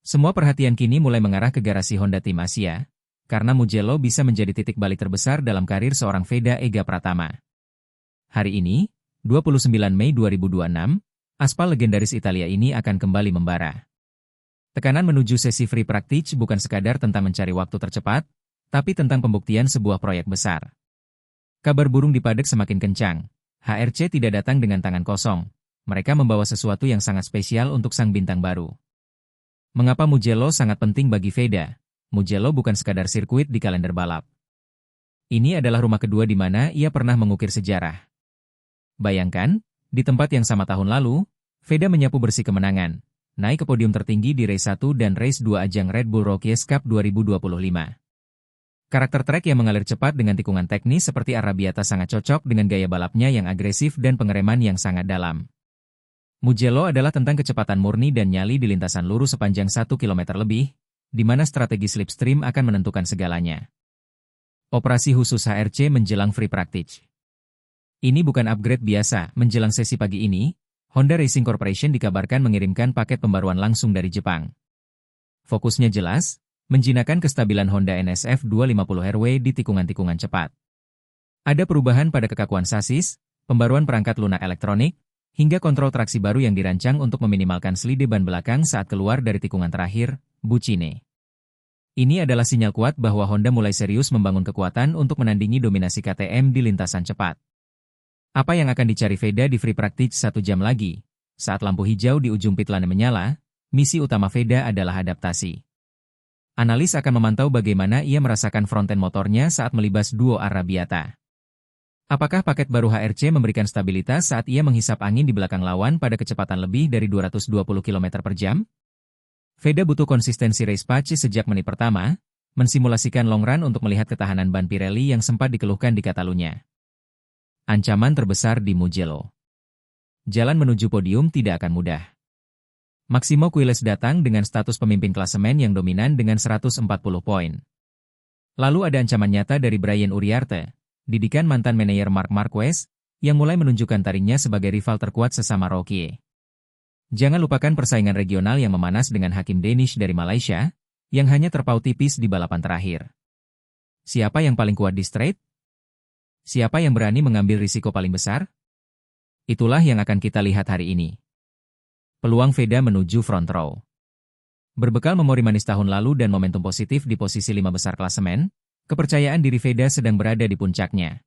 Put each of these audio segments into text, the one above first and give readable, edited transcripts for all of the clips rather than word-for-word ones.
Semua perhatian kini mulai mengarah ke garasi Honda Tim Asia, karena Mugello bisa menjadi titik balik terbesar dalam karir seorang Veda Ega Pratama. Hari ini, 29 Mei 2026, aspal legendaris Italia ini akan kembali membara. Tekanan menuju sesi free practice bukan sekadar tentang mencari waktu tercepat, tapi tentang pembuktian sebuah proyek besar. Kabar burung di paddock semakin kencang. HRC tidak datang dengan tangan kosong. Mereka membawa sesuatu yang sangat spesial untuk sang bintang baru. Mengapa Mugello sangat penting bagi Veda? Mugello bukan sekadar sirkuit di kalender balap. Ini adalah rumah kedua di mana ia pernah mengukir sejarah. Bayangkan, di tempat yang sama tahun lalu, Veda menyapu bersih kemenangan, naik ke podium tertinggi di Race 1 dan Race 2 ajang Red Bull Rookies Cup 2025. Karakter trek yang mengalir cepat dengan tikungan teknis seperti Arrabbiata sangat cocok dengan gaya balapnya yang agresif dan pengereman yang sangat dalam. Mugello adalah tentang kecepatan murni dan nyali di lintasan lurus sepanjang 1 km lebih, di mana strategi slipstream akan menentukan segalanya. Operasi khusus HRC menjelang free practice. Ini bukan upgrade biasa. Menjelang sesi pagi ini, Honda Racing Corporation dikabarkan mengirimkan paket pembaruan langsung dari Jepang. Fokusnya jelas, menjinakkan kestabilan Honda NSF 250RW di tikungan-tikungan cepat. Ada perubahan pada kekakuan sasis, pembaruan perangkat lunak elektronik, hingga kontrol traksi baru yang dirancang untuk meminimalkan selide ban belakang saat keluar dari tikungan terakhir, Bucine. Ini adalah sinyal kuat bahwa Honda mulai serius membangun kekuatan untuk menandingi dominasi KTM di lintasan cepat. Apa yang akan dicari Veda di free practice 1 jam lagi? Saat lampu hijau di ujung pit lane menyala, misi utama Veda adalah adaptasi. Analis akan memantau bagaimana ia merasakan fronten motornya saat melibas duo Arrabbiata. Apakah paket baru HRC memberikan stabilitas saat ia menghisap angin di belakang lawan pada kecepatan lebih dari 220 km per jam? Veda butuh konsistensi race pace sejak menit pertama, mensimulasikan long run untuk melihat ketahanan ban Pirelli yang sempat dikeluhkan di Catalunya. Ancaman terbesar di Mugello. Jalan menuju podium tidak akan mudah. Massimo Quiles datang dengan status pemimpin klasemen yang dominan dengan 140 poin. Lalu ada ancaman nyata dari Brian Uriarte, didikan mantan manajer Marc Marquez, yang mulai menunjukkan taringnya sebagai rival terkuat sesama rookie. Jangan lupakan persaingan regional yang memanas dengan Hakim Danish dari Malaysia, yang hanya terpaut tipis di balapan terakhir. Siapa yang paling kuat di straight? Siapa yang berani mengambil risiko paling besar? Itulah yang akan kita lihat hari ini. Peluang Veda menuju front row. Berbekal memori manis tahun lalu dan momentum positif di posisi 5 besar klasemen, kepercayaan diri Veda sedang berada di puncaknya.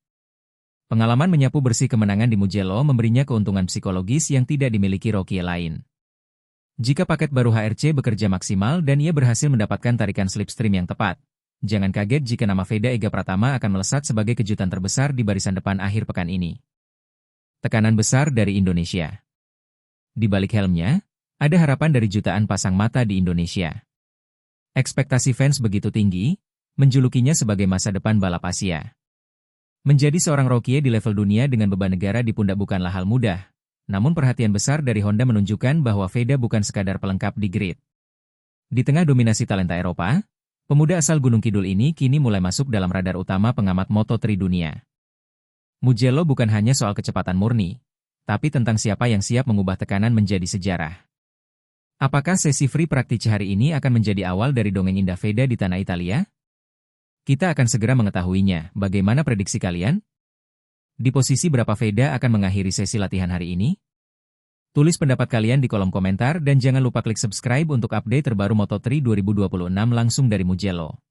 Pengalaman menyapu bersih kemenangan di Mugello memberinya keuntungan psikologis yang tidak dimiliki rookie lain. Jika paket baru HRC bekerja maksimal dan ia berhasil mendapatkan tarikan slipstream yang tepat, jangan kaget jika nama Veda Ega Pratama akan melesat sebagai kejutan terbesar di barisan depan akhir pekan ini. Tekanan besar dari Indonesia. Di balik helmnya, ada harapan dari jutaan pasang mata di Indonesia. Ekspektasi fans begitu tinggi, menjulukinya sebagai masa depan balap Asia. Menjadi seorang rookie di level dunia dengan beban negara di pundak bukanlah hal mudah, namun perhatian besar dari Honda menunjukkan bahwa Veda bukan sekadar pelengkap di grid. Di tengah dominasi talenta Eropa, pemuda asal Gunung Kidul ini kini mulai masuk dalam radar utama pengamat Moto3 dunia. Mugello bukan hanya soal kecepatan murni, tapi tentang siapa yang siap mengubah tekanan menjadi sejarah. Apakah sesi free practice hari ini akan menjadi awal dari dongeng indah Veda di tanah Italia? Kita akan segera mengetahuinya. Bagaimana prediksi kalian? Di posisi berapa Veda akan mengakhiri sesi latihan hari ini? Tulis pendapat kalian di kolom komentar dan jangan lupa klik subscribe untuk update terbaru Moto3 2026 langsung dari Mugello.